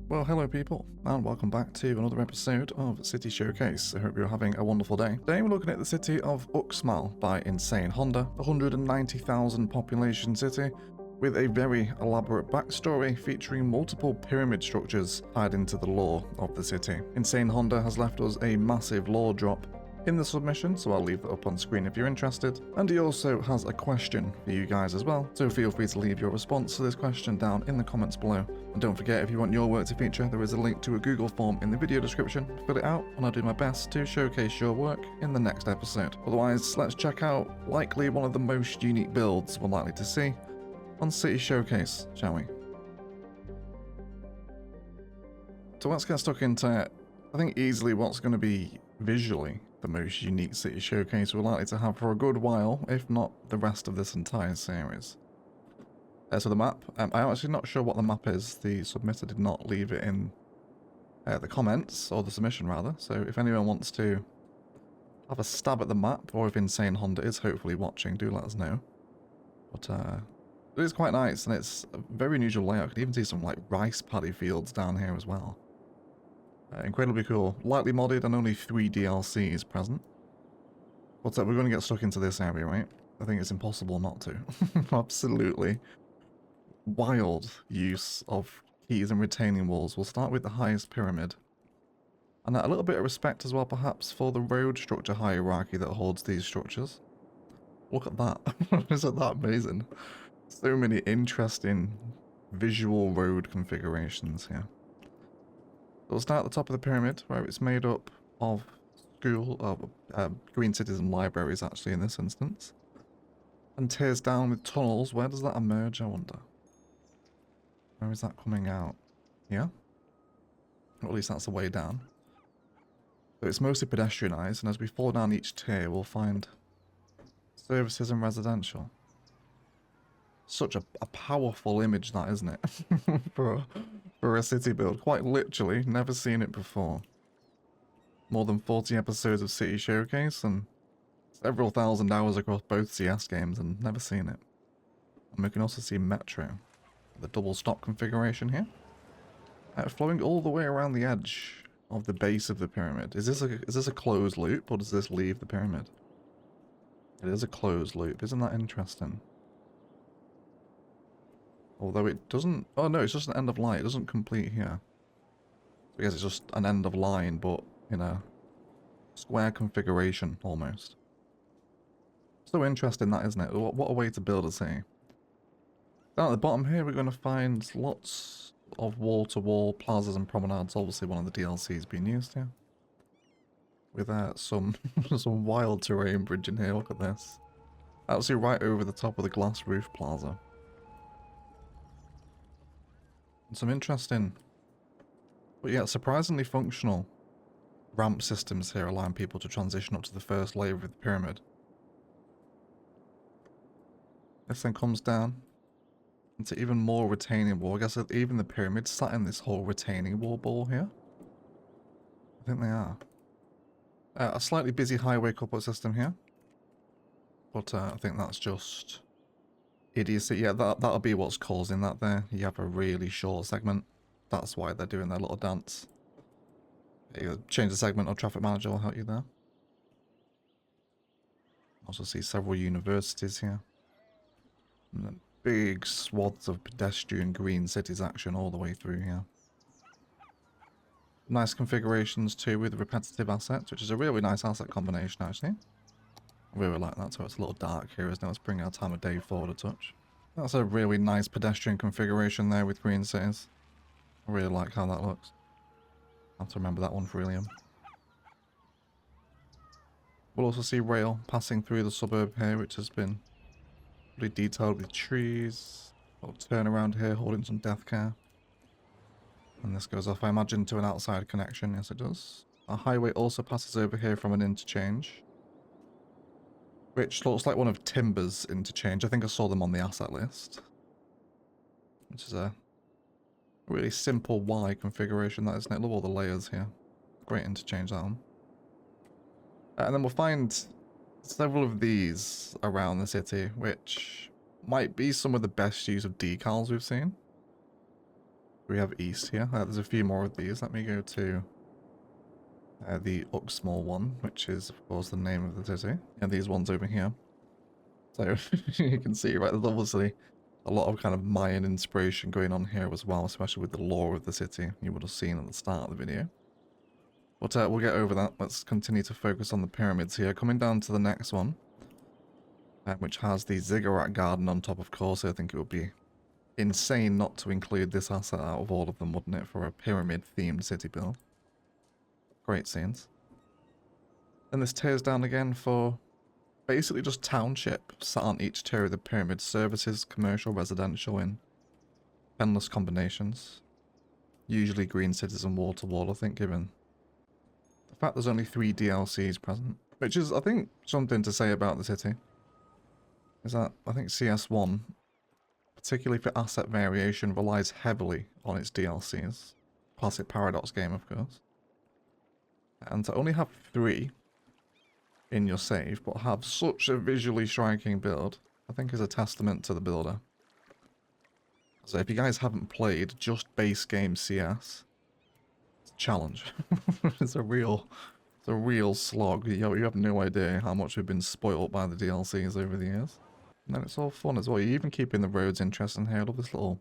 Well, hello people, and welcome back to another episode of City Showcase. I hope you're having a wonderful day. Today we're looking at the city of Uxmal by Insane Honda, a 190,000 population city with a very elaborate backstory featuring multiple pyramid structures tied into the lore of the city. Insane Honda has left us a massive lore drop in the submission, so I'll leave that up on screen if you're interested. And he also has a question for you guys as well, so feel free to leave your response to this question down in the comments below. And don't forget, if you want your work to feature, there is a link to a Google form in the video description. Fill it out, and I'll do my best to showcase your work in the next episode. Otherwise, let's check out likely one of the most unique builds we're likely to see on City Showcase, shall we? So let's get stuck into, I think, easily what's going to be visually the most unique City Showcase we're likely to have for a good while, if not the rest of this entire series. So the map, I'm actually not sure what the map is. The submitter did not leave it in the comments, or the submission rather, so if anyone wants to have a stab at the map, or if Insane Honda is hopefully watching, do let us know. But it is quite nice, and it's a very unusual layout. I can even see some like rice paddy fields down here as well. Incredibly cool. Lightly modded and only 3 DLCs present. But we're going to get stuck into this area, right? I think it's impossible not to. Absolutely wild use of keys and retaining walls. We'll start with the highest pyramid. And a little bit of respect as well, perhaps, for the road structure hierarchy that holds these structures. Look at that. Isn't that amazing? So many interesting visual road configurations here. We'll start at the top of the pyramid, where it's made up of green cities and libraries, actually, in this instance. And tears down with tunnels. Where does that emerge, I wonder? Where is that coming out? Yeah? Or at least that's the way down. So it's mostly pedestrianised, and as we fall down each tier, we'll find services and residential. Such a powerful image, that, isn't it? for a city build. Quite literally, never seen it before. More than 40 episodes of City Showcase and several thousand hours across both CS games and never seen it. And we can also see Metro. The double stop configuration here. Flowing all the way around the edge of the base of the pyramid. Is this a closed loop, or does this leave the pyramid? It is a closed loop. Isn't that interesting? Although it doesn't... Oh no, it's just an end of line. It doesn't complete here. So I guess it's just an end of line, but in a square configuration, almost. So interesting that, isn't it? What a way to build a city. Down at the bottom here, we're going to find lots of wall-to-wall plazas and promenades. Obviously one of the DLCs being used here. With some wild terrain bridge in here. Look at this. Actually right over the top of the glass roof plaza. Some interesting, but yet surprisingly functional ramp systems here, allowing people to transition up to the first layer of the pyramid. This then comes down into even more retaining wall. I guess even the pyramid sat in this whole retaining wall ball here. I think they are. A slightly busy highway couplet system here. But I think that's just idiocy. Yeah, that'll be what's causing that there. You have a really short segment. That's why they're doing their little dance. You change the segment, or traffic manager will help you there. Also see several universities here. And then big swaths of pedestrian green cities action all the way through here. Nice configurations too with repetitive assets, which is a really nice asset combination actually. I really like that, so it's a little dark here, isn't it? Let's bring our time of day forward a touch. That's a really nice pedestrian configuration there with green cities. I really like how that looks. I have to remember that one for Ilium. We'll also see rail passing through the suburb here, which has been really detailed with trees. We'll turn around here holding some death care. And this goes off, I imagine, to an outside connection. Yes, it does. A highway also passes over here from an interchange, which looks like one of Timber's interchange. I think I saw them on the asset list. Which is a really simple Y configuration, that isn't it? Love all the layers here. Great interchange, that one. And then we'll find several of these around the city, which might be some of the best use of decals we've seen. We have east here. There's a few more of these. Let me go to the Uxmal one, which is, of course, the name of the city. And these ones over here. So you can see, right, there's obviously a lot of kind of Mayan inspiration going on here as well, especially with the lore of the city you would have seen at the start of the video. But we'll get over that. Let's continue to focus on the pyramids here. Coming down to the next one, which has the ziggurat garden on top, of course. I think it would be insane not to include this asset out of all of them, wouldn't it, for a pyramid-themed city build. Great scenes. And this tears down again for basically just township sat on each tier of the pyramid. Services, commercial, residential in endless combinations. Usually green cities and wall to wall, I think, given the fact there's only 3 DLCs present. Which is, I think, something to say about the city. Is that, I think CS1, particularly for asset variation, relies heavily on its DLCs. Classic Paradox game, of course. And to only have 3 in your save, but have such a visually striking build, I think is a testament to the builder. So if you guys haven't played just base game CS, it's a challenge. It's a real slog. You have no idea how much we've been spoiled by the DLCs over the years. And then it's all fun as well. You're even keeping the roads interesting here. I love this little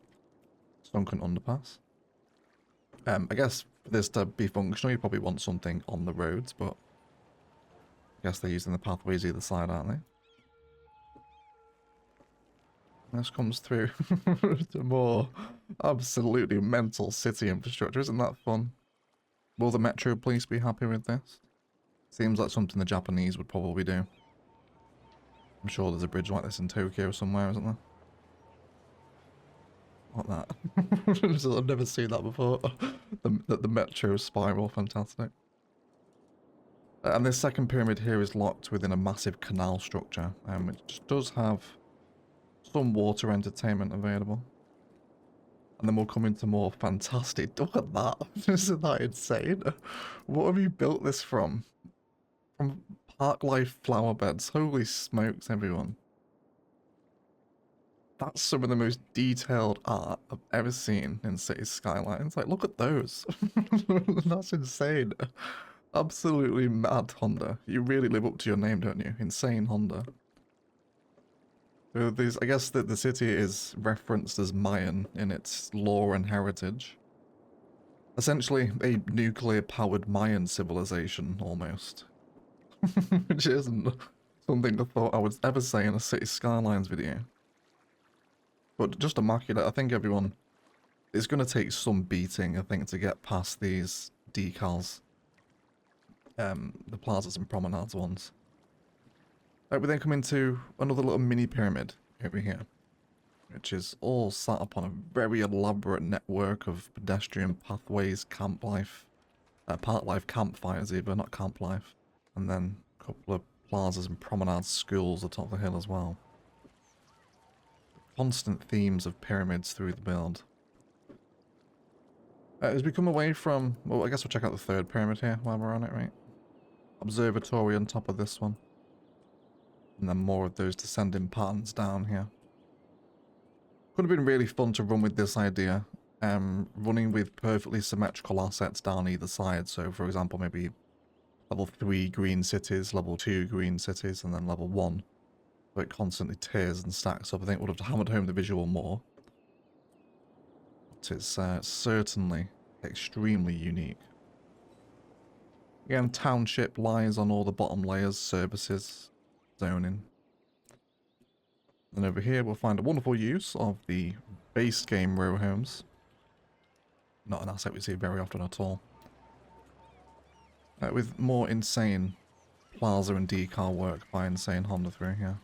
sunken underpass. I guess for this to be functional, you probably want something on the roads, but I guess they're using the pathways either side, aren't they? This comes through to more absolutely mental city infrastructure. Isn't that fun? Will the Metro Police be happy with this? Seems like something the Japanese would probably do. I'm sure there's a bridge like this in Tokyo somewhere, isn't there? Like that. I've never seen that before. The Metro spiral, fantastic. And this second pyramid here is locked within a massive canal structure, which does have some water entertainment available. And then we'll come into more fantastic... Look at that! Isn't that insane? What have you built this from? From Park Life flower beds. Holy smokes, everyone. That's some of the most detailed art I've ever seen in City Skylines. Like, look at those. That's insane. Absolutely mad, Honda. You really live up to your name, don't you? Insane Honda. So I guess that the city is referenced as Mayan in its lore and heritage. Essentially, a nuclear-powered Mayan civilization, almost. Which isn't something I thought I would ever say in a City Skylines video. But just immaculate. I think everyone is going to take some beating, I think, to get past these decals. The plazas and promenades ones. Right, we then come into another little mini pyramid over here, which is all sat upon a very elaborate network of pedestrian pathways, camp life, park life campfires even, not camp life, and then a couple of plazas and promenade schools atop the hill as well. Constant themes of pyramids through the build. As we come away from, well, I guess we'll check out the third pyramid here while we're on it, right? Observatory on top of this one. And then more of those descending patterns down here. Could have been really fun to run with this idea. Running with perfectly symmetrical assets down either side. So, for example, maybe level 3 green cities, level 2 green cities, and then level 1. So it constantly tears and stacks up. I think it would have hammered home the visual more. But it's certainly extremely unique. Again, township lies on all the bottom layers, services, zoning. And over here we'll find a wonderful use of the base game row homes. Not an asset we see very often at all. With more insane plaza and decal work by Insane Honda through here.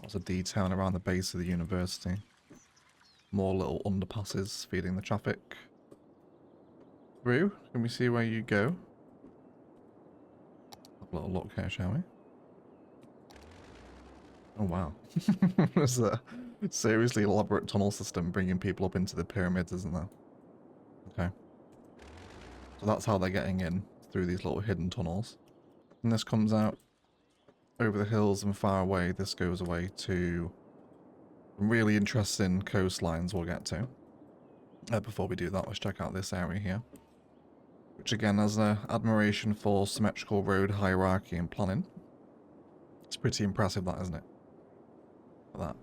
Lots of detailing around the base of the university. More little underpasses feeding the traffic. Through, can we see where you go? Have a little look here, shall we? Oh wow. There's a seriously elaborate tunnel system bringing people up into the pyramids, isn't there? Okay. So that's how they're getting in, through these little hidden tunnels. And this comes out over the hills and far away. This goes away to really interesting coastlines we'll get to. Before we do that, let's check out this area here, which again has an admiration for symmetrical road hierarchy and planning. It's pretty impressive, that, isn't it? Look at that.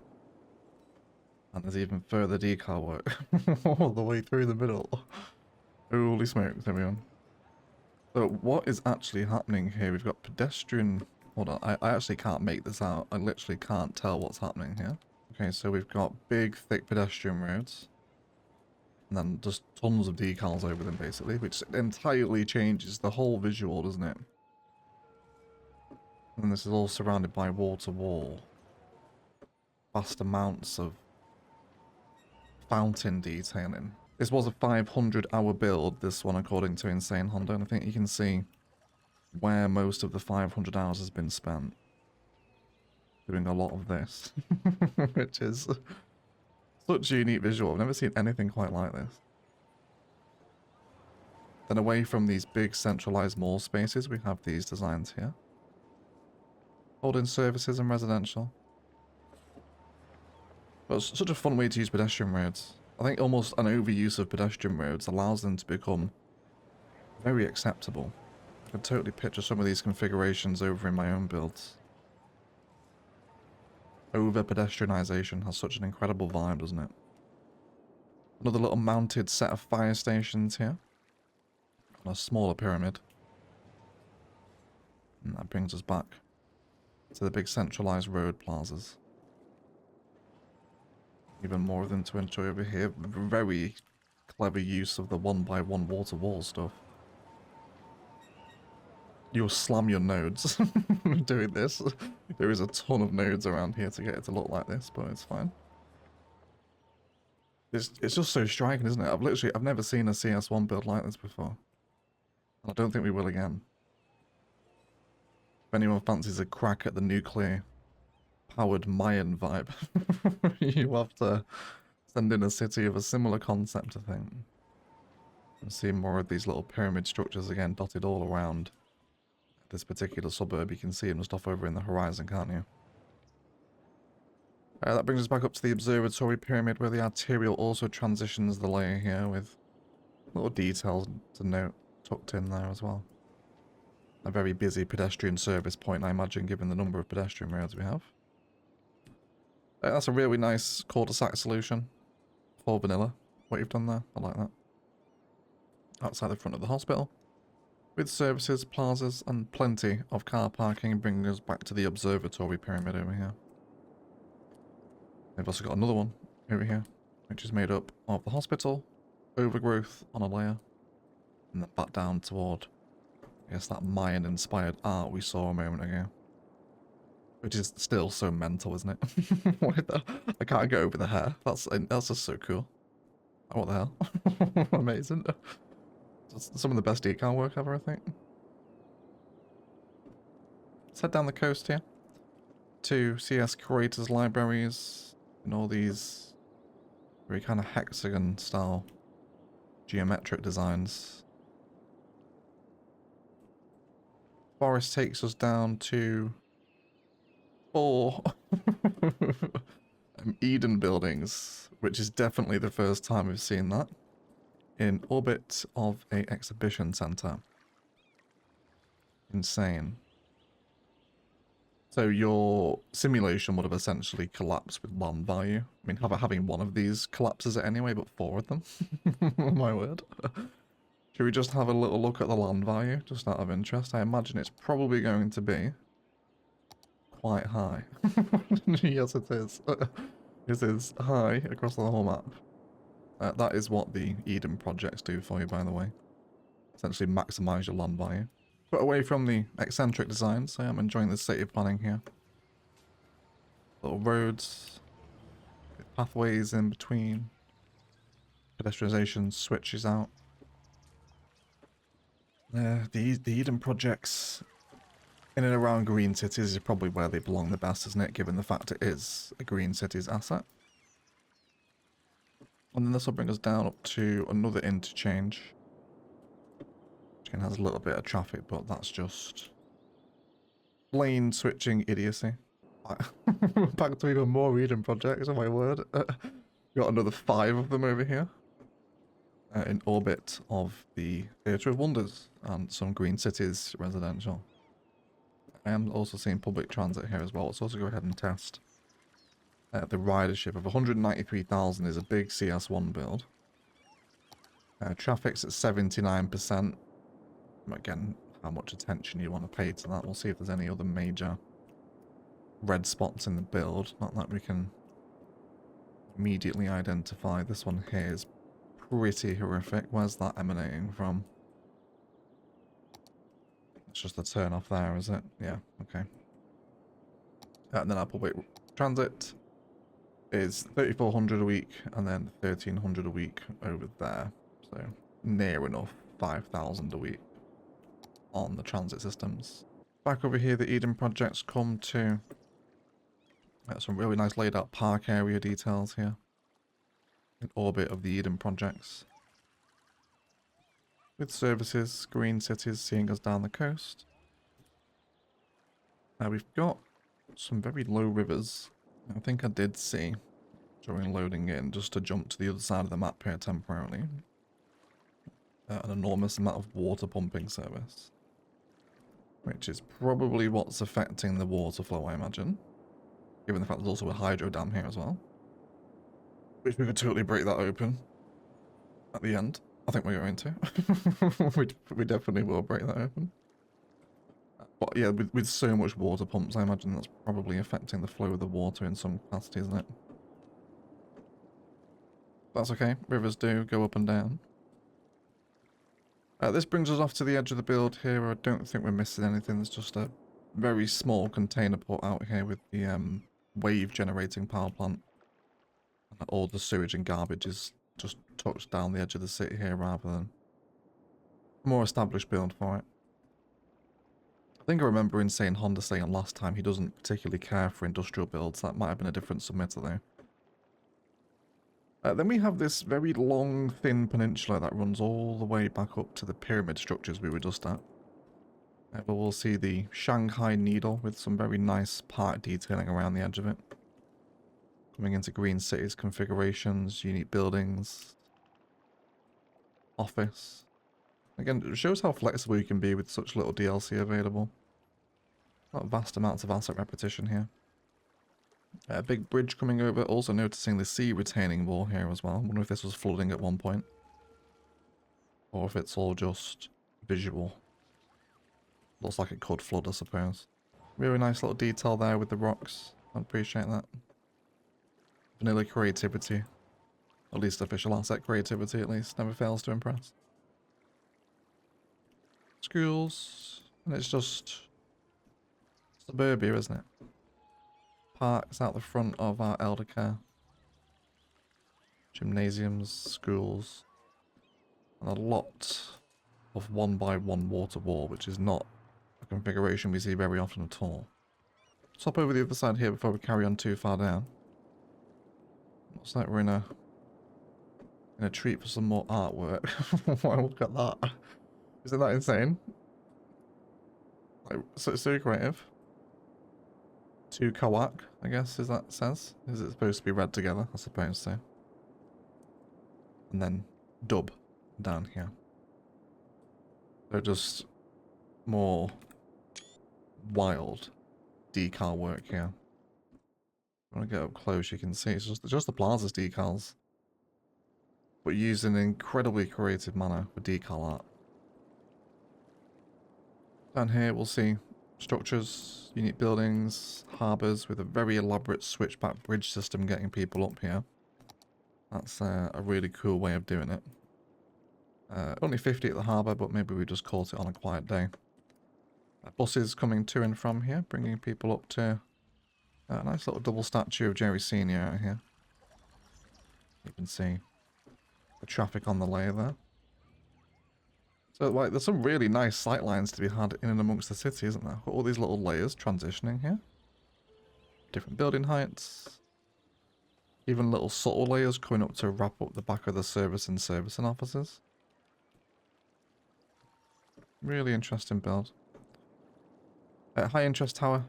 And there's even further decal work all the way through the middle. Holy smokes, everyone. So what is actually happening here? We've got pedestrian... Hold on, I actually can't make this out. I literally can't tell what's happening here. Okay, so we've got big, thick pedestrian roads. And then just tons of decals over them, basically, which entirely changes the whole visual, doesn't it? And this is all surrounded by wall-to-wall. Vast amounts of fountain detailing. This was a 500-hour build, this one, according to Insane Honda, and I think you can see where most of the 500 hours has been spent doing a lot of this, which is such a unique visual. I've never seen anything quite like this. Then away from these big centralized mall spaces, we have these designs here. Holding services and residential. But it's such a fun way to use pedestrian roads. I think almost an overuse of pedestrian roads allows them to become very acceptable. I can totally picture some of these configurations over in my own builds. Over-pedestrianization has such an incredible vibe, doesn't it? Another little mounted set of fire stations here. On a smaller pyramid. And that brings us back to the big centralized road plazas. Even more of them to enjoy over here. Very clever use of the 1x1 wall-to-wall stuff. You'll slam your nodes doing this. There is a ton of nodes around here to get it to look like this, but it's fine. It's just so striking, isn't it? I've never seen a CS1 build like this before. And I don't think we will again. If anyone fancies a crack at the nuclear powered Mayan vibe, you have to send in a city of a similar concept, I think. I'm seeing more of these little pyramid structures again dotted all around this particular suburb. You can see them just off over in the horizon, can't you? That brings us back up to the observatory pyramid, where the arterial also transitions the layer here with little details to note tucked in there as well. A very busy pedestrian service point, I imagine, given the number of pedestrian roads we have. That's a really nice cul-de-sac solution for vanilla, what you've done there. I like that. Outside the front of the hospital, with services, plazas, and plenty of car parking, bringing us back to the observatory pyramid over here. They've also got another one over here, which is made up of the hospital, overgrowth on a layer, and then back down toward, I guess, that Mayan-inspired art we saw a moment ago. Which is still so mental, isn't it? I can't get over the hair. That's just so cool. Oh, what the hell? Amazing. That's some of the best decal work ever, I think. Let's head down the coast here to CS Creators Libraries and all these very kind of hexagon style geometric designs. Forest takes us down to 4 Eden buildings, which is definitely the first time we've seen that in orbit of a exhibition center. Insane. So your simulation would have essentially collapsed with land value. I mean, having one of these collapses it anyway, but 4 of them. My word. Should we just have a little look at the land value, just out of interest? I imagine it's probably going to be quite high. Yes, it is. It is high across the whole map. That is what the Eden projects do for you, by the way. Essentially maximize your land value. But away from the eccentric designs, I am enjoying the city planning here. Little roads, pathways in between, pedestrianization switches out. The Eden projects in and around green cities is probably where they belong the best, isn't it, given the fact it is a green cities asset. And then this will bring us down up to another interchange, which again has a little bit of traffic, but that's just lane switching idiocy. Back to even more Eden projects, oh my word. Got another 5 of them over here. in orbit of the Theatre of Wonders and some green cities residential. I am also seeing public transit here as well. Let's also go ahead and test the ridership of 193,000 is a big CS1 build. Traffic's at 79%. Again, how much attention you want to pay to that. We'll see if there's any other major red spots in the build. Not that we can immediately identify. This one here is pretty horrific. Where's that emanating from? It's just a turn off there, is it? Yeah, okay. And then our public transit is 3,400 a week and then 1,300 a week over there. So near enough 5,000 a week on the transit systems. Back over here, the Eden projects come to some really nice laid out park area details here. In orbit of the Eden projects. With services, green cities seeing us down the coast. Now we've got some very low rivers. I think I did see during loading in, just to jump to the other side of the map here temporarily. An enormous amount of water pumping service. Which is probably what's affecting the water flow, I imagine. Given the fact there's also a hydro dam here as well. Which we could totally break that open at the end. I think we're going to. we definitely will break that open. But yeah, with so much water pumps, I imagine that's probably affecting the flow of the water in some capacity, isn't it? That's okay. Rivers do go up and down. This brings us off to the edge of the build here. I don't think we're missing anything. There's just a very small container port out here with the wave generating power plant. All the sewage and garbage is just tucked down the edge of the city here rather than a more established build for it. I think I remember Insane Honda saying last time he doesn't particularly care for industrial builds. That might have been a different submitter though. Then we have this very long, thin peninsula that runs all the way back up to the pyramid structures we were just at. But we'll see the Shanghai Needle with some very nice park detailing around the edge of it. Coming into green cities configurations, unique buildings, office. Again, it shows how flexible you can be with such little DLC available. Not vast amounts of asset repetition here. A big bridge coming over, also noticing the sea retaining wall here as well. I wonder if this was flooding at one point. Or if it's all just visual. Looks like it could flood, I suppose. Really nice little detail there with the rocks. I appreciate that. Vanilla creativity. At least official asset creativity, at least. Never fails to impress. Schools. And it's just suburbia, isn't it? Parks out the front of our elder care. Gymnasiums, schools. And a lot of 1x1 water wall, which is not a configuration we see very often at all. Let's hop over the other side here before we carry on too far down. Looks like we're in a treat for some more artwork. Wow, look at that. Isn't that insane? Like, so creative. To Kawak, I guess, is that says? Is it supposed to be read together? I suppose so. And then dub down here. So just more wild decal work here. When I get up close, you can see it's just the Plaza's decals, but used in an incredibly creative manner for decal art. Down here, we'll see structures, unique buildings, harbours with a very elaborate switchback bridge system getting people up here. That's a really cool way of doing it. Only 50 at the harbour, but maybe we just caught it on a quiet day. Buses coming to and from here, bringing people up to a nice little double statue of Jerry Senior out here. You can see the traffic on the layer there. So, like, there's some really nice sight lines to be had in and amongst the city, isn't there? Got all these little layers transitioning here. Different building heights. Even little subtle layers coming up to wrap up the back of the servicing offices. Really interesting build. High interest tower.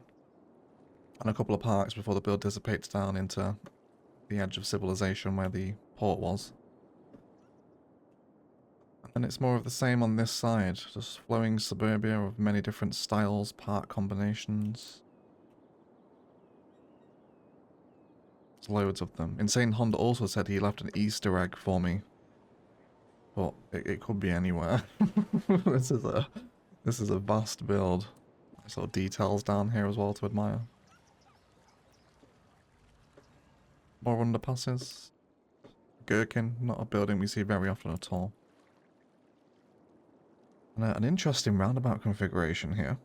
And a couple of parks before the build dissipates down into the edge of civilization where the port was. And it's more of the same on this side. Just flowing suburbia of many different styles, part combinations. There's loads of them. Insane Honda also said he left an Easter egg for me. But it could be anywhere. This is a vast build. Nice little details down here as well to admire. More underpasses. Gherkin, not a building we see very often at all. And an interesting roundabout configuration here.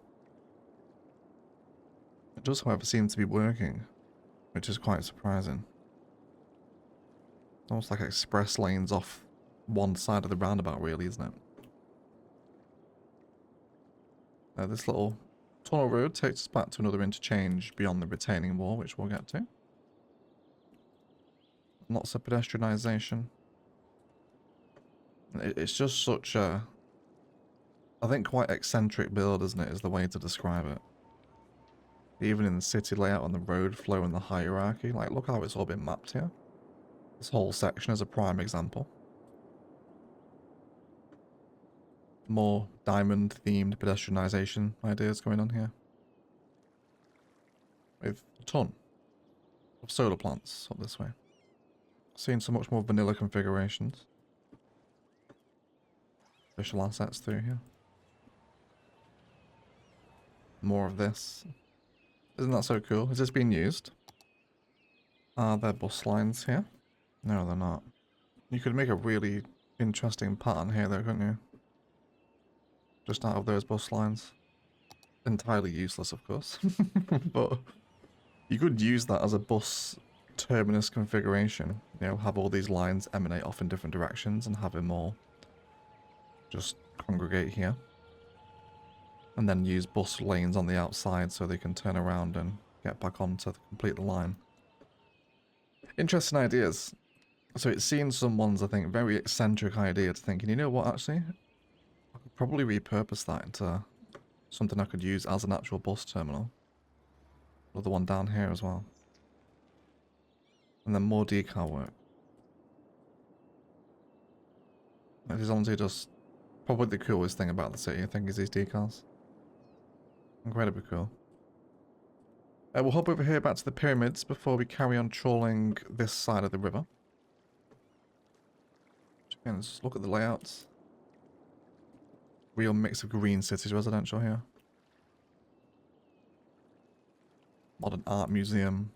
It does, however, seem to be working, which is quite surprising. Almost like express lanes off one side of the roundabout, really, isn't it? This little tunnel road takes us back to another interchange beyond the retaining wall, which we'll get to. Lots of pedestrianisation. It's just such a, I think, quite eccentric build, isn't it, is the way to describe it. Even in the city layout and the road flow and the hierarchy, like, look how it's all been mapped here. This whole section is a prime example. More diamond-themed pedestrianisation ideas going on here. With a ton of solar plants up this way. Seeing so much more vanilla configurations. Official assets through here. More of this. Isn't that so cool? Is this being used? Are there bus lines here? No, they're not. You could make a really interesting pattern here though, couldn't you? Just out of those bus lines. Entirely useless, of course. But you could use that as a bus terminus configuration. You know, have all these lines emanate off in different directions and have them all just congregate here. And then use bus lanes on the outside so they can turn around and get back on to complete the line. Interesting ideas. So it's seen someone's, I think, very eccentric idea to thinking, you know what, actually? I could probably repurpose that into something I could use as an actual bus terminal. Another one down here as well. And then more decal work. This is honestly just probably the coolest thing about the city, I think, is these decals. Incredibly cool. We'll hop over here back to the pyramids before we carry on trawling this side of the river. Again, let's look at the layouts. Real mix of green cities residential here. Modern art museum.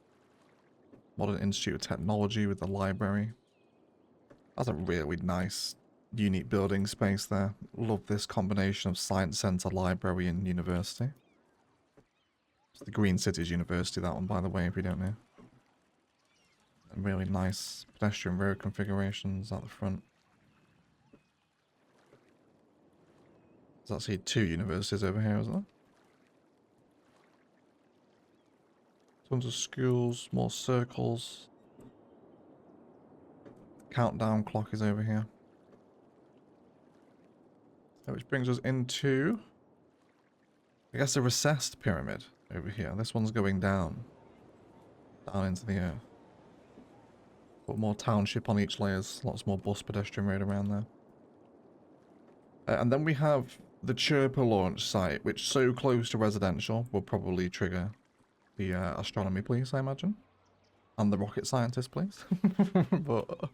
Modern Institute of Technology with the library. That's a really nice, unique building space there. Love this combination of science centre, library and university. It's the Green Cities University, that one, by the way, if you don't know. And really nice pedestrian road configurations out the front. There's actually 2 universities over here, isn't there? Tons of schools, more circles. Countdown clock is over here. Which brings us into, I guess, a recessed pyramid over here. This one's going down. Down into the earth. Put more township on each layers. Lots more bus pedestrian road around there. And then we have the Chirpa launch site, which so close to residential will probably trigger the astronomy police, I imagine. And the rocket scientist police. But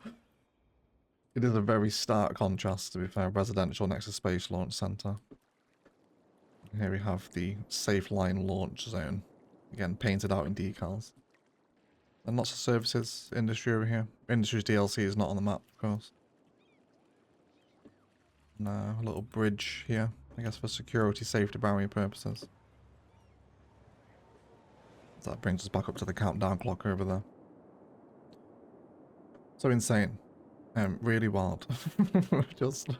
it is a very stark contrast, to be fair. Residential next to Space Launch Center. Here we have the Safe Line Launch Zone. Again, painted out in decals. And lots of services, industry over here. Industry's DLC is not on the map, of course. And a little bridge here, I guess for security, safety barrier purposes. So that brings us back up to the countdown clock over there. So insane. Really wild. Just,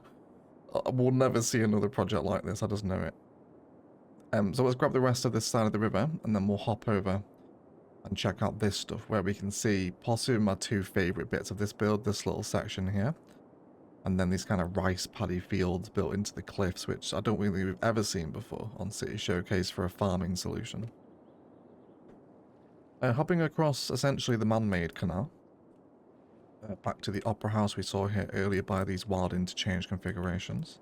we'll never see another project like this, I just know it. So let's grab the rest of this side of the river, and then we'll hop over and check out this stuff, where we can see possibly my 2 favourite bits of this build, this little section here. And then these kind of rice paddy fields built into the cliffs, which I don't think we've ever seen before on City Showcase for a farming solution. Hopping across essentially the man-made canal. Back to the Opera House we saw here earlier by these wild interchange configurations.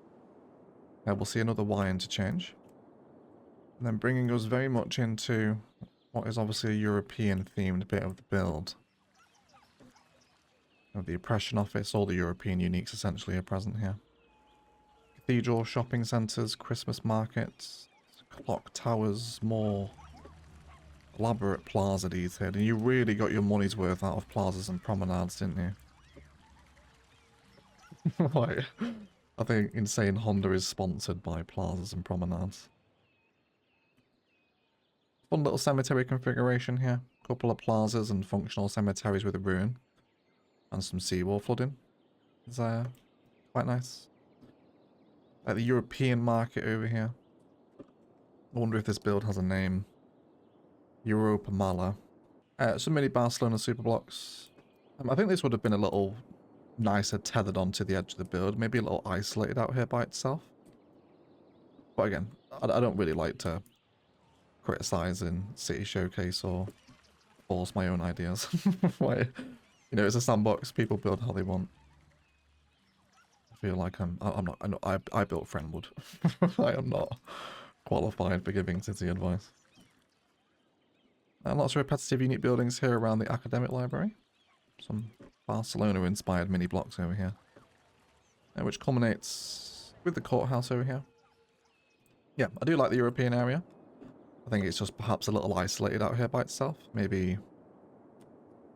We'll see another Y interchange. And then bringing us very much into what is obviously a European themed bit of the build. The Oppression Office, all the European uniques essentially are present here. Cathedral, shopping centres, Christmas markets, clock towers, more elaborate plaza detail. And you really got your money's worth out of plazas and promenades, didn't you? Like, I think Insane Honda is sponsored by plazas and promenades. Fun little cemetery configuration here. Couple of plazas and functional cemeteries with a ruin. And some seawall flooding. It's quite nice. Like the European market over here. I wonder if this build has a name. Europa Mala. Some mini Barcelona superblocks. I think this would have been a little nicer tethered onto the edge of the build. Maybe a little isolated out here by itself. But again, I don't really like to criticize in City Showcase or force my own ideas. Like, you know, it's a sandbox. People build how they want. I feel like I built Friendwood. I am not qualified for giving city advice. And lots of repetitive unique buildings here around the academic library. Some Barcelona-inspired mini blocks over here. Which culminates with the courthouse over here. Yeah, I do like the European area. I think it's just perhaps a little isolated out here by itself. Maybe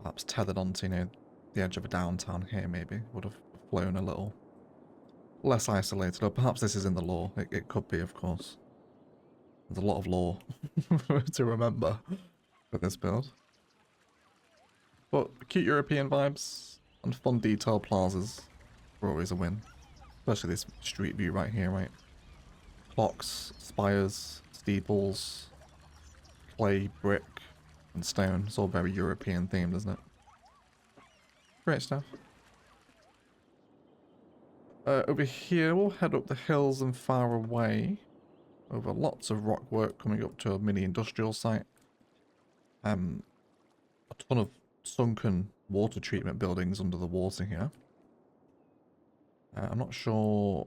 perhaps tethered onto, you know, the edge of a downtown here maybe. Would have flown a little less isolated. Or perhaps this is in the lore. It could be, of course. There's a lot of lore to remember with this build. But cute European vibes and fun detailed plazas are always a win. Especially this street view right here, right? Clocks, spires, steeples, clay, brick, and stone. It's all very European themed, isn't it? Great stuff. Over here, we'll head up the hills and far away. Over lots of rock work coming up to a mini industrial site. A ton of sunken water treatment buildings under the water here. I'm not sure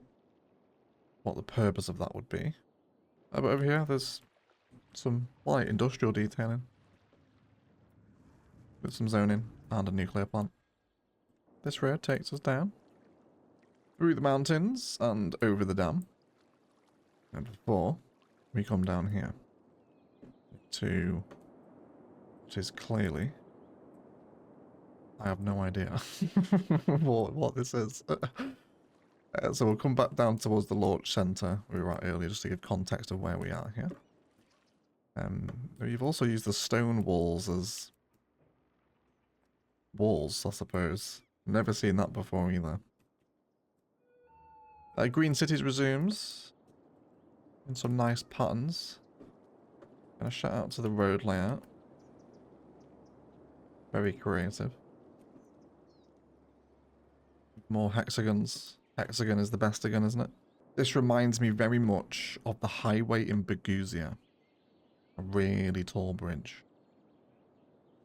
what the purpose of that would be. But over here, there's some light industrial detailing. With some zoning and a nuclear plant. This road takes us down. Through the mountains and over the dam. And before we come down here. To what is clearly... I have no idea what this is. So we'll come back down towards the launch center we were at earlier, just to give context of where we are here. You've also used the stone walls as walls, I suppose. Never seen that before either. Green Cities resumes in some nice patterns. And a shout out to the road layout. Very creative. More hexagons. Hexagon is the best again, isn't it? This reminds me very much of the highway in Berguzia. A really tall bridge.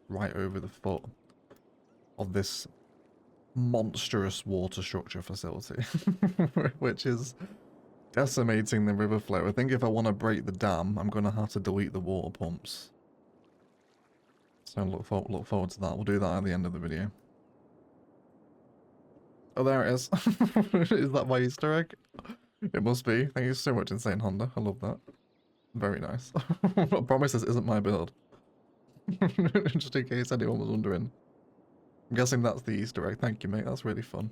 Right over the foot of this monstrous water structure facility. Which is decimating the river flow. I think if I want to break the dam, I'm going to have to delete the water pumps. So look forward to that. We'll do that at the end of the video. Oh, there it is. Is that my Easter egg? It must be. Thank you so much, Insane Honda. I love that. Very nice. I promise this isn't my build. Just in case anyone was wondering. I'm guessing that's the Easter egg. Thank you, mate. That's really fun.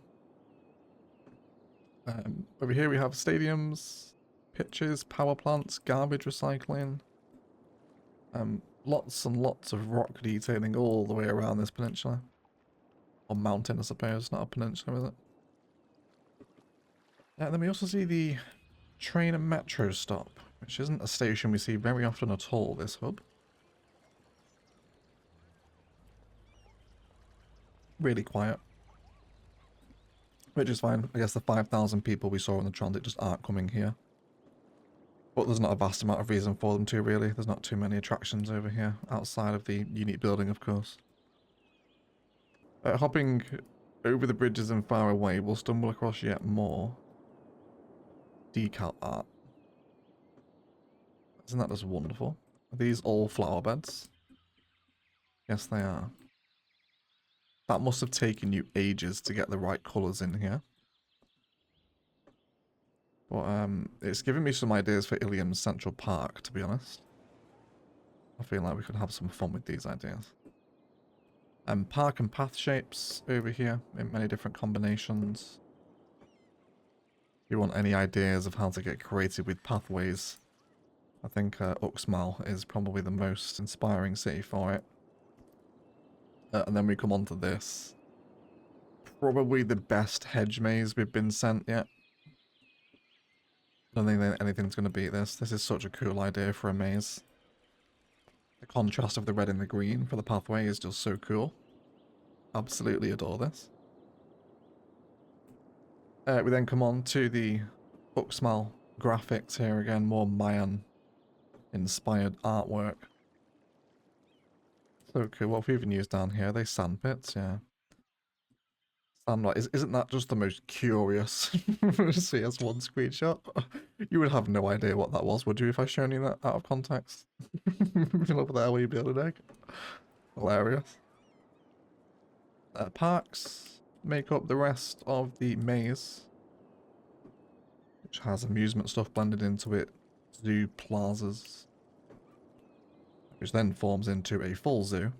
Over here we have stadiums, pitches, power plants, garbage recycling. Lots and lots of rock detailing all the way around this peninsula. Or mountain, I suppose. Not a peninsula, is it? And then we also see the train and metro stop, which isn't a station we see very often at all, this hub. Really quiet. Which is fine. I guess the 5,000 people we saw in the transit just aren't coming here. But there's not a vast amount of reason for them to, really. There's not too many attractions over here, outside of the unique building, of course. Hopping over the bridges and far away, we'll stumble across yet more decal art. Isn't that just wonderful? Are these all flower beds? Yes, they are. That must have taken you ages to get the right colours in here. But it's giving me some ideas for Ilium's Central Park, to be honest. I feel like we could have some fun with these ideas. Park and path shapes over here in many different combinations. If you want any ideas of how to get creative with pathways, I think Uxmal is probably the most inspiring city for it. And then we come on to this. Probably the best hedge maze we've been sent yet. I don't think that anything's going to beat this. This is such a cool idea for a maze. The contrast of the red and the green for the pathway is just so cool. Absolutely adore this. We then come on to the Uxmal graphics here again. More Mayan inspired artwork. So cool. What have we even used down here? Are they sand pits? Yeah. Isn't that just the most curious CS1 screenshot? You would have no idea what that was, would you, if I shown you that out of context? Over there where you build an egg. Hilarious. Parks make up the rest of the maze, which has amusement stuff blended into it. Zoo plazas, which then forms into a full zoo.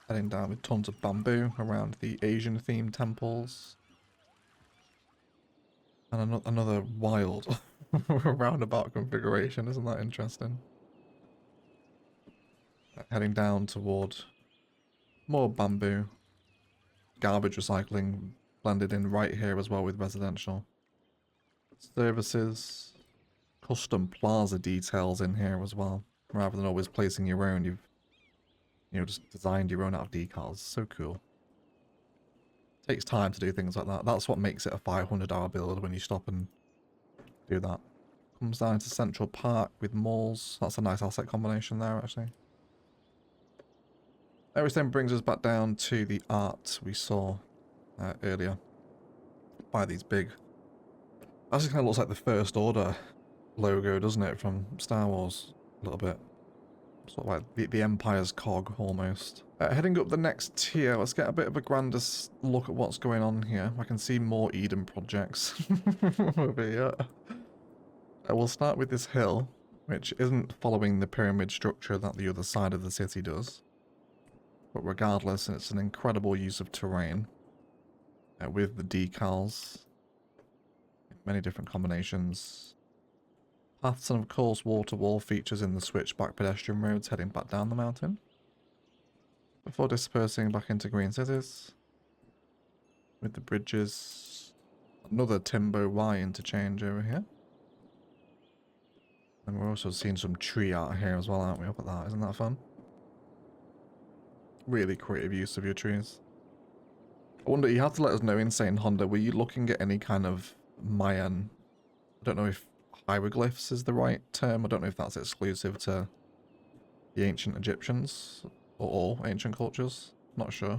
Heading down with tons of bamboo around the Asian themed temples. And another wild roundabout configuration, isn't that interesting? Heading down toward more bamboo. Garbage recycling blended in right here as well with residential. Services. Custom plaza details in here as well. Rather than always placing your own, you've just designed your own out of decals. So cool. Takes time to do things like that. That's what makes it a 500-hour build when you stop and do that. Comes down to Central Park with malls. That's a nice asset combination there, actually. Everything brings us back down to the art we saw earlier. By these big... Actually kind of looks like the First Order logo, doesn't it, from Star Wars a little bit. Sort of like the Empire's cog, almost. Heading up the next tier, let's get a bit of a grander look at what's going on here. I can see more Eden projects over here. We'll start with this hill, which isn't following the pyramid structure that the other side of the city does. But regardless, it's an incredible use of terrain. With the decals. In many different combinations. Paths and of course water wall features in the switchback pedestrian roads heading back down the mountain. Before dispersing back into green cities. With the bridges. Another Timbo Y interchange over here. And we're also seeing some tree art here as well, aren't we? Up at that, isn't that fun? Really creative use of your trees. I wonder, you have to let us know, Insane Honda, were you looking at any kind of Mayan, I don't know if hieroglyphs is the right term, I don't know if that's exclusive to the ancient Egyptians, or all ancient cultures, not sure.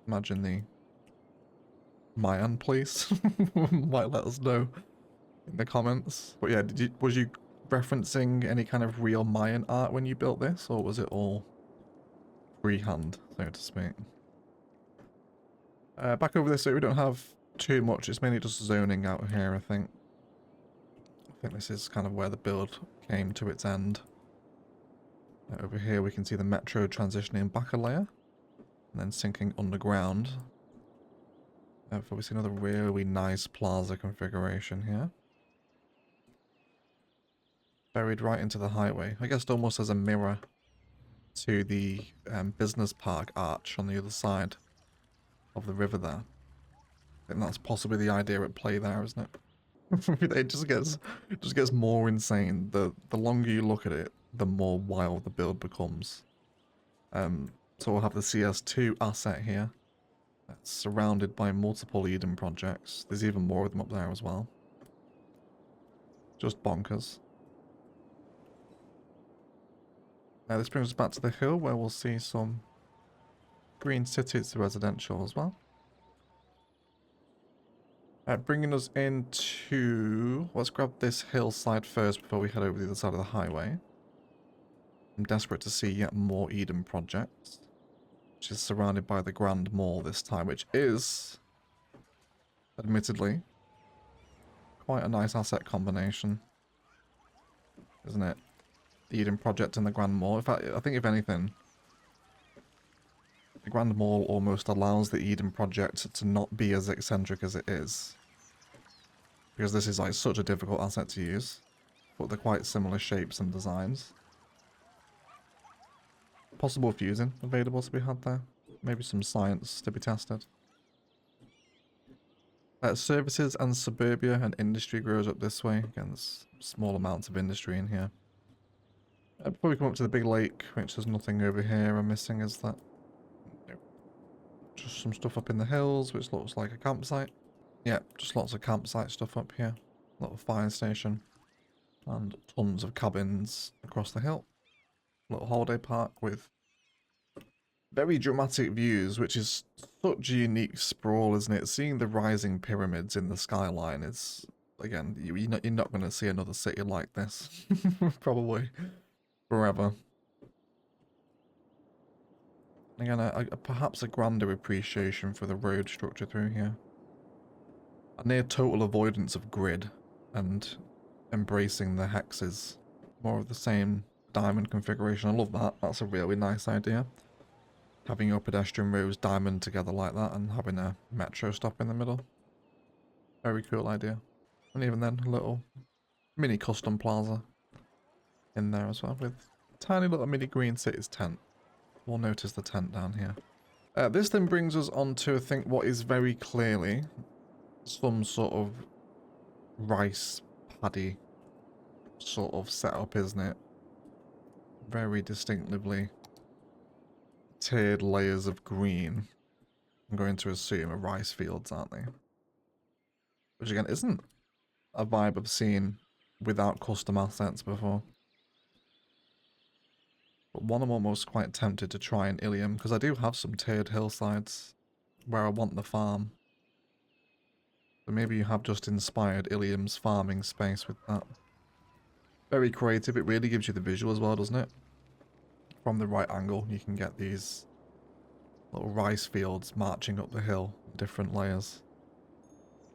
Imagine the Mayan police might let us know in the comments. But yeah, was you referencing any kind of real Mayan art when you built this, or was it all freehand, so to speak? Back over this way, we don't have too much. It's mainly just zoning out here, I think. I think this is kind of where the build came to its end. Over here we can see the metro transitioning back a layer, and then sinking underground. We see another really nice plaza configuration here. Buried right into the highway. I guess almost as a mirror to the business park arch on the other side of the river there. I think that's possibly the idea at play there, isn't it? It just gets more insane. The longer you look at it, the more wild the build becomes. So we'll have the CS2 asset here. That's surrounded by multiple Eden projects. There's even more of them up there as well. Just bonkers. Now this brings us back to the hill where we'll see some Green City, it's the residential as well. Bringing us into... Let's grab this hillside first before we head over the other side of the highway. I'm desperate to see yet more Eden projects. Which is surrounded by the Grand Mall this time, which is, admittedly, quite a nice asset combination. Isn't it? The Eden project and the Grand Mall. In fact, I think if anything, the Grand Mall almost allows the Eden project to not be as eccentric as it is. Because this is like such a difficult asset to use. But they're quite similar shapes and designs. Possible fusing available to be had there. Maybe some science to be tested. Services and suburbia and industry grows up this way. Again, there's small amounts of industry in here. Before we come up to the big lake, which there's nothing over here I'm missing, is that? Nope. Just some stuff up in the hills, which looks like a campsite. Yeah, just lots of campsite stuff up here. Little fire station. And tons of cabins across the hill. Little holiday park with very dramatic views, which is such a unique sprawl, isn't it? Seeing the rising pyramids in the skyline is, again, you're not going to see another city like this. Probably forever. Again, perhaps a grander appreciation for the road structure through here. A near total avoidance of grid and embracing the hexes. More of the same diamond configuration. I love that. That's a really nice idea. Having your pedestrian roads diamond together like that and having a metro stop in the middle. Very cool idea. And even then, a little mini custom plaza in there as well with tiny little mini green cities tent. We'll notice the tent down here. This then brings us on to, I think, what is very clearly some sort of rice paddy sort of setup, isn't it? Very distinctively tiered layers of green. I'm going to assume are rice fields, aren't they? Which again isn't a vibe I've seen without custom assets before. But one I'm almost quite tempted to try in Ilium, because I do have some tiered hillsides where I want the farm. So maybe you have just inspired Ilium's farming space with that. Very creative. It really gives you the visual as well, doesn't it? From the right angle, you can get these little rice fields marching up the hill in different layers.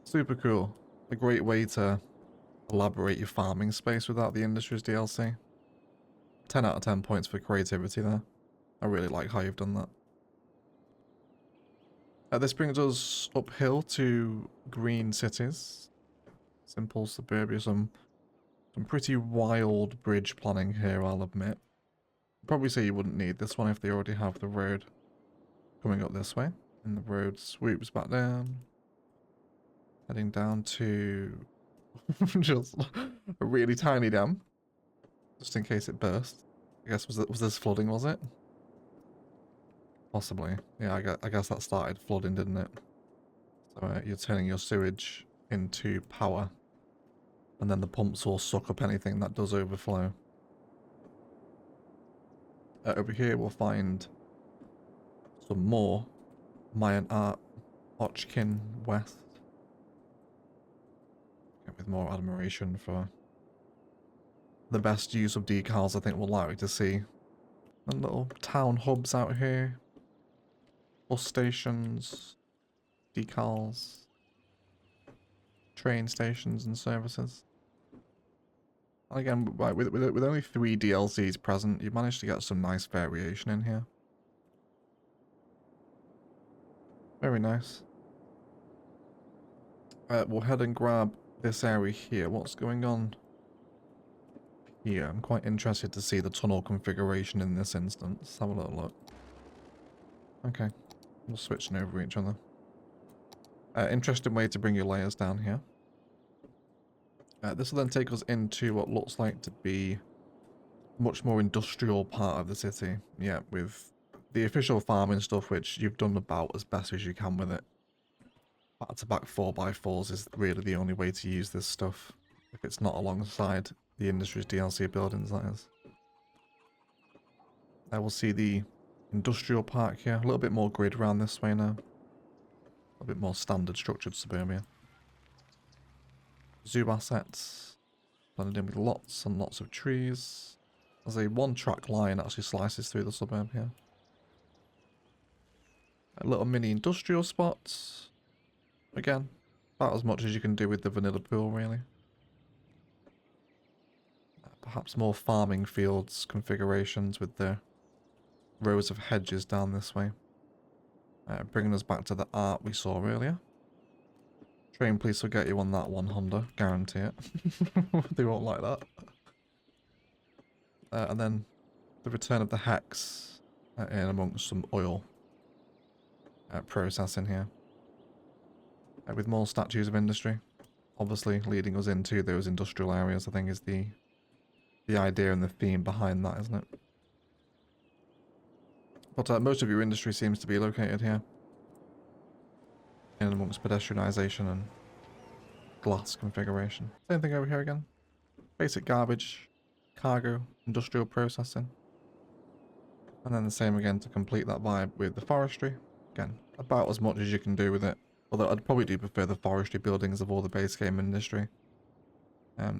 Super cool. A great way to elaborate your farming space without the Industries DLC. 10 out of 10 points for creativity there. I really like how you've done that. This brings us uphill to green cities. Simple suburbia, some pretty wild bridge planning here, I'll admit. Probably say you wouldn't need this one if they already have the road coming up this way. And the road swoops back down. Heading down to just a really tiny dam. Just in case it burst. I guess, was this flooding, was it? Possibly. Yeah, I guess that started flooding, didn't it? So you're turning your sewage into power. And then the pumps will suck up anything that does overflow. Over here we'll find some more Mayan art, Ochkin West. With more admiration for the best use of decals I think we'll like to see. And little town hubs out here. Bus stations, decals, train stations and services. And again, right, with only 3 DLCs present, you've managed to get some nice variation in here. Very nice. We'll head and grab this area here. What's going on here? I'm quite interested to see the tunnel configuration in this instance. Have a little look. Okay. We're switching over each other. Interesting way to bring your layers down here. This will then take us into what looks like to be a much more industrial part of the city. Yeah, with the official farming stuff, which you've done about as best as you can with it. Back-to-back 4x4s is really the only way to use this stuff. If it's not alongside the Industries DLC buildings, that is. I will see the industrial park here. A little bit more grid around this way now. A bit more standard structured suburbia. Zoo assets. Blended in with lots and lots of trees. There's a one-track line that actually slices through the suburb here. A little mini industrial spots. Again, about as much as you can do with the vanilla pool, really. Perhaps more farming fields configurations with the rows of hedges down this way. Bringing us back to the art we saw earlier. Train police will get you on that one, Honda. Guarantee it. They won't like that. And then the return of the hex in amongst some oil processing here. With more statues of industry. Obviously leading us into those industrial areas, I think, is the idea and the theme behind that, isn't it? But most of your industry seems to be located here. In amongst pedestrianisation and glass configuration. Same thing over here again. Basic garbage, cargo, industrial processing. And then the same again to complete that vibe with the forestry. Again, about as much as you can do with it. Although I'd probably do prefer the forestry buildings of all the base game industry.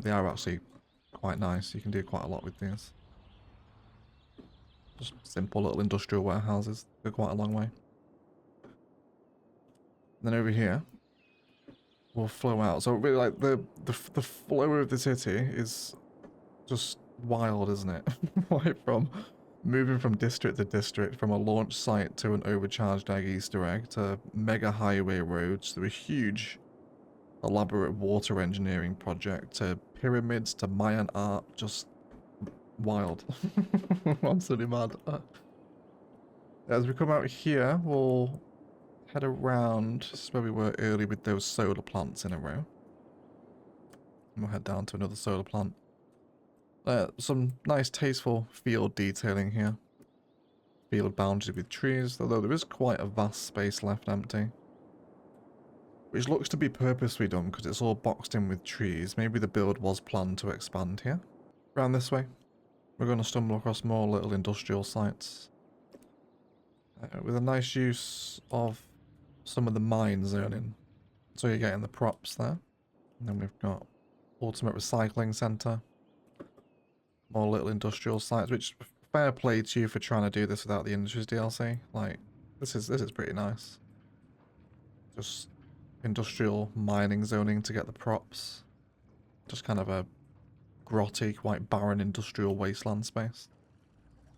They are actually quite nice. You can do quite a lot with these. Just simple little industrial warehouses. Go quite a long way. And then over here, we'll flow out. So really, like the flow of the city is just wild, isn't it? Like from moving from district to district, from a launch site to an overcharged egg Easter egg to mega highway roads to a huge elaborate water engineering project to pyramids to Mayan art, just wild. Absolutely mad. As we come out here, we'll head around. This is where we were early with those solar plants in a row. And we'll head down to another solar plant. Some nice tasteful field detailing here. Field boundary with trees, although there is quite a vast space left empty. Which looks to be purposely done because it's all boxed in with trees. Maybe the build was planned to expand here. Around this way, we're going to stumble across more little industrial sites. With a nice use of some of the mine zoning. So you're getting the props there. And then we've got Ultimate Recycling Centre. More little industrial sites, which fair play to you for trying to do this without the Industries DLC. Like, this is pretty nice. Just industrial mining zoning to get the props. Just kind of a grotty, quite barren industrial wasteland space.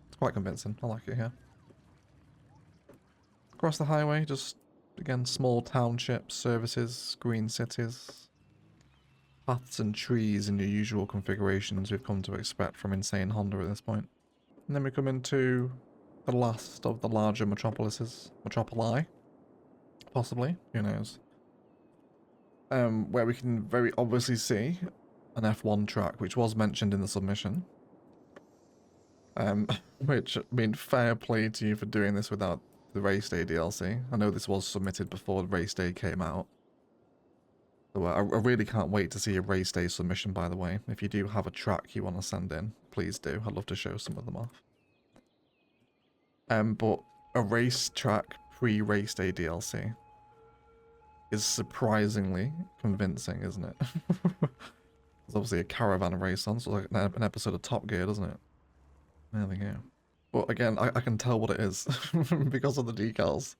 It's quite convincing. I like it here. Across the highway, just, again, small townships, services, green cities. Paths and trees in your usual configurations we've come to expect from Insane Honda at this point. And then we come into the last of the larger metropolises. Metropoli. Possibly. Who knows. Where we can very obviously see an F1 track, which was mentioned in the submission. Which, I mean, fair play to you for doing this without the Race Day DLC. I know this was submitted before Race Day came out. So I really can't wait to see a Race Day submission, by the way. If you do have a track you want to send in, please do. I'd love to show some of them off. But a race track pre-Race Day DLC is surprisingly convincing, isn't it? There's obviously a caravan race on, so like an episode of Top Gear, doesn't it? There we go. But again, I can tell what it is because of the decals.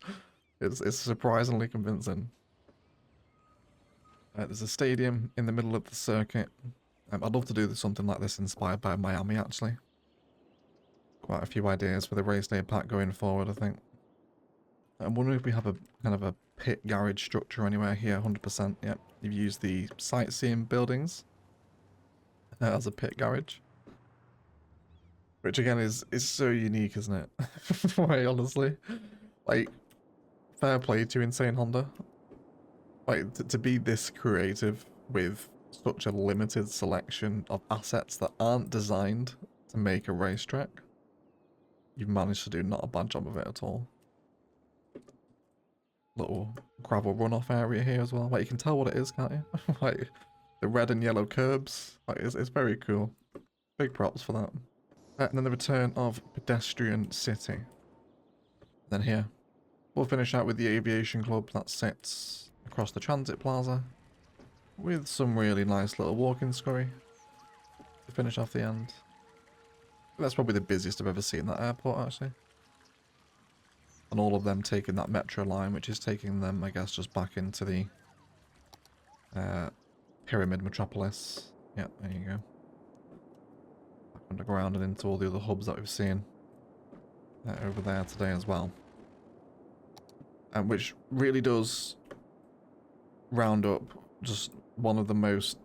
It's surprisingly convincing. There's a stadium in the middle of the circuit. I'd love to do something like this inspired by Miami, actually. Quite a few ideas for the race day pack going forward, I think. I'm wondering if we have a kind of a pit garage structure anywhere here. 100%. Yep, you've used the sightseeing buildings as a pit garage, which again is so unique, isn't it? Right, honestly, like, fair play to Insane Honda. Like, to be this creative with such a limited selection of assets that aren't designed to make a racetrack, you've managed to do not a bad job of it at all. Little gravel runoff area here as well. Like, you can tell what it is, can't you? Like, the red and yellow curbs. Like, it's very cool. Big props for that. And then the return of Pedestrian City. Then here, we'll finish out with the aviation club that sits across the transit plaza, with some really nice little walking scurry to finish off the end. That's probably the busiest I've ever seen that airport, actually. And all of them taking that metro line, which is taking them, I guess, just back into the Pyramid Metropolis. Yeah, there you go. Back underground and into all the other hubs that we've seen over there today as well. Which really does round up just one of the most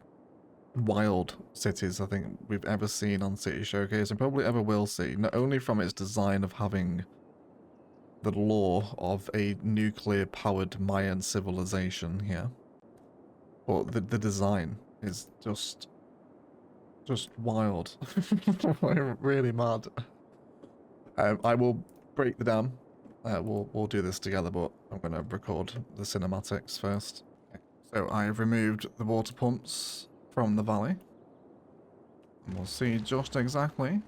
wild cities I think we've ever seen on City Showcase, and probably ever will see, not only from its design of having the lore of a nuclear-powered Mayan civilization here, but the design is just wild. Really mad. I will break the dam. We'll do this together, but I'm going to record the cinematics first. So I have removed the water pumps from the valley, and we'll see just exactly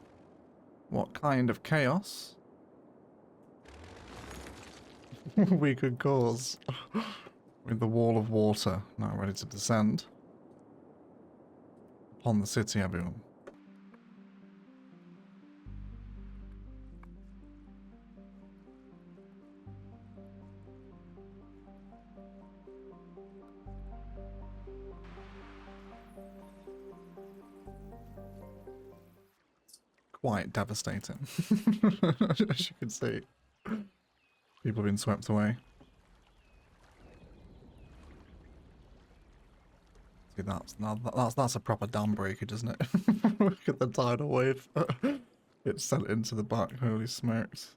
what kind of chaos we could cause with the wall of water now ready to descend upon the city, everyone. Quite devastating. As you can see, people have been swept away. See, that's a proper dam breakage, isn't it? Look at the tidal wave. It's sent into the back. Holy smokes!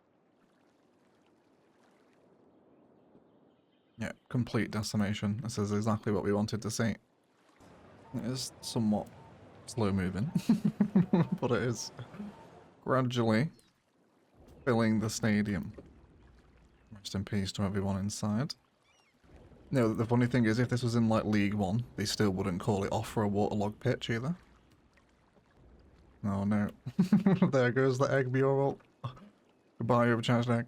Yeah, complete decimation. This is exactly what we wanted to see. It is somewhat slow moving, but it is gradually filling the stadium. Rest in peace to everyone inside. No, the funny thing is, if this was in like League One, they still wouldn't call it off for a waterlogged pitch either. Oh no. There goes the egg mural. Goodbye, overcharged egg.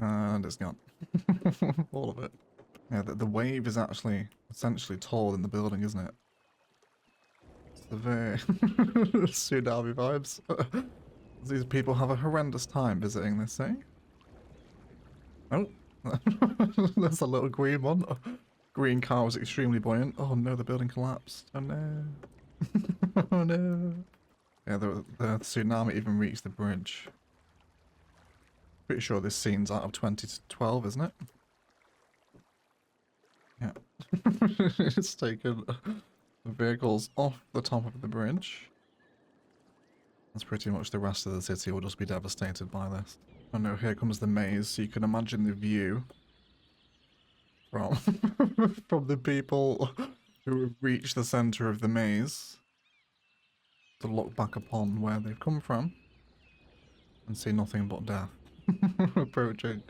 And it's gone. All of it. Yeah, the wave is actually essentially taller than the building, isn't it? It's the very tsunami vibes. These people have a horrendous time visiting this, eh? Oh, there's a little green one. Green car was extremely buoyant. Oh no, the building collapsed. Oh no. Oh no. Yeah, the tsunami even reached the bridge. Pretty sure this scene's out of 2012, isn't it? Yeah. It's taken the vehicles off the top of the bridge. That's pretty much the rest of the city will just be devastated by this. Oh no, here comes the maze, so you can imagine the view from, from the people who have reached the centre of the maze to look back upon where they've come from and see nothing but death approaching.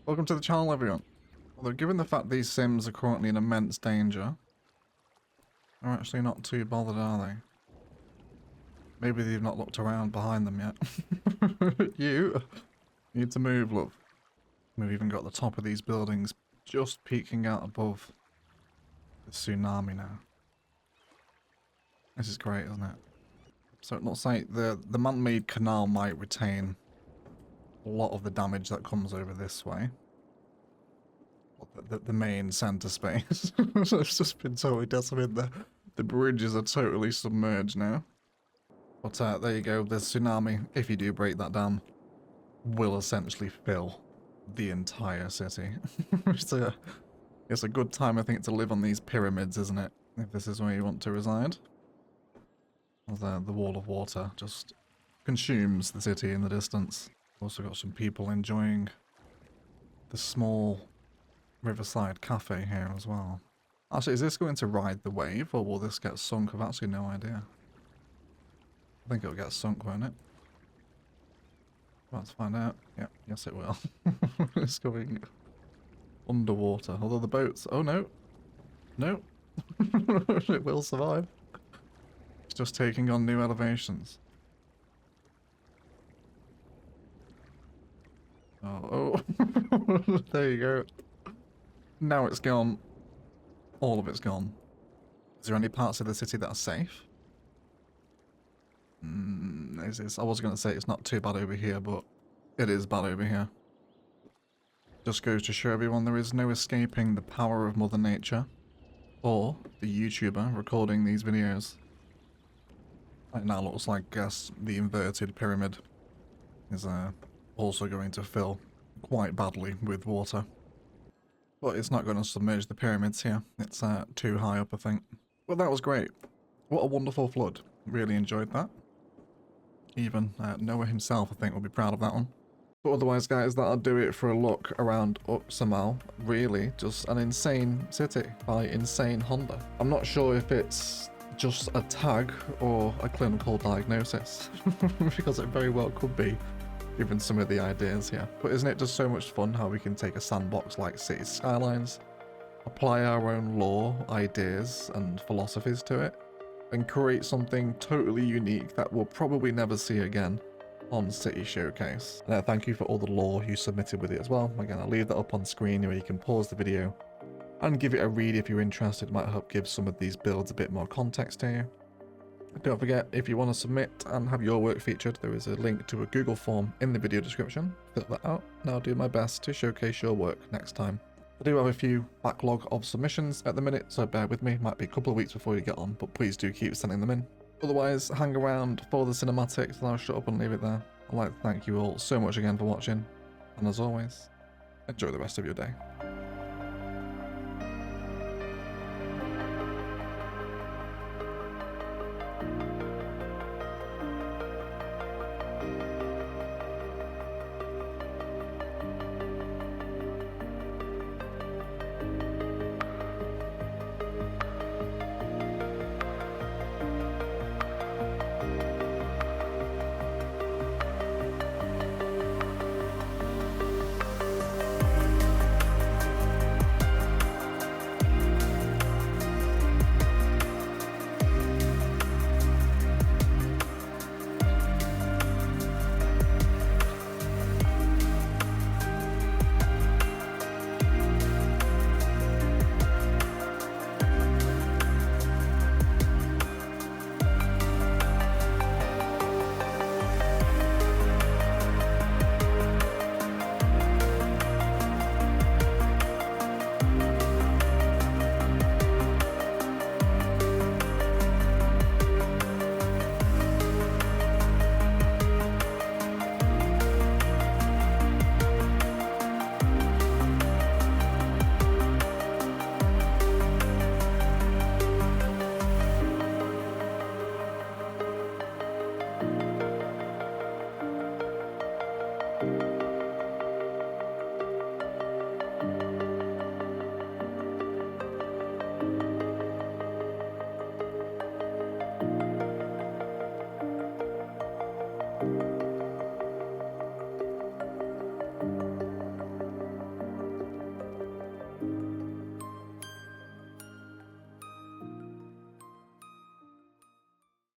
Welcome to the channel, everyone. Although given the fact these Sims are currently in immense danger, they're actually not too bothered, are they? Maybe they've not looked around behind them yet. You need to move, love. We've even got the top of these buildings just peeking out above the tsunami now. This is great, isn't it? So it looks like the man-made canal might retain a lot of the damage that comes over this way. The main centre space. It's just been totally decimated. The bridges are totally submerged now. But there you go, the tsunami, if you do break that dam, will essentially fill the entire city. It's a good time, I think, to live on these pyramids, isn't it? If this is where you want to reside. The wall of water just consumes the city in the distance. Also got some people enjoying the small riverside cafe here as well. Actually, is this going to ride the wave, or will this get sunk? I've actually no idea. I think it'll get sunk, won't it? About to find out. Yeah, yes it will. It's going underwater. Although the boats... Oh no. No. It will survive. It's just taking on new elevations. Oh, there you go. Now it's gone. All of it's gone. Is there any parts of the city that are safe? I was going to say it's not too bad over here, but it is bad over here. Just goes to show everyone there is no escaping the power of Mother Nature, or the YouTuber recording these videos. It now looks like, guess, the inverted pyramid is also going to fill quite badly with water. But it's not going to submerge the pyramids here. It's too high up, I think. But that was great. What a wonderful flood. Really enjoyed that. Even Noah himself, I think, will be proud of that one. But otherwise, guys, that'll do it for a look around Uxmal. Really, just an insane city by Insane Honda. I'm not sure if it's just a tag or a clinical diagnosis, because it very well could be, given some of the ideas here. But isn't it just so much fun how we can take a sandbox like City Skylines, apply our own lore, ideas, and philosophies to it, and create something totally unique that we'll probably never see again on City Showcase. And thank you for all the lore you submitted with it as well. Again, I'll leave that up on screen where you can pause the video and give it a read if you're interested. It might help give some of these builds a bit more context to you. Don't forget, if you want to submit and have your work featured, there is a link to a Google form in the video description. Fill that out, and I'll do my best to showcase your work next time. I do have a few backlog of submissions at the minute, so bear with me. Might be a couple of weeks before you get on, but please do keep sending them in. Otherwise, hang around for the cinematics, and I'll shut up and leave it there. I'd like to thank you all so much again for watching, and as always, enjoy the rest of your day.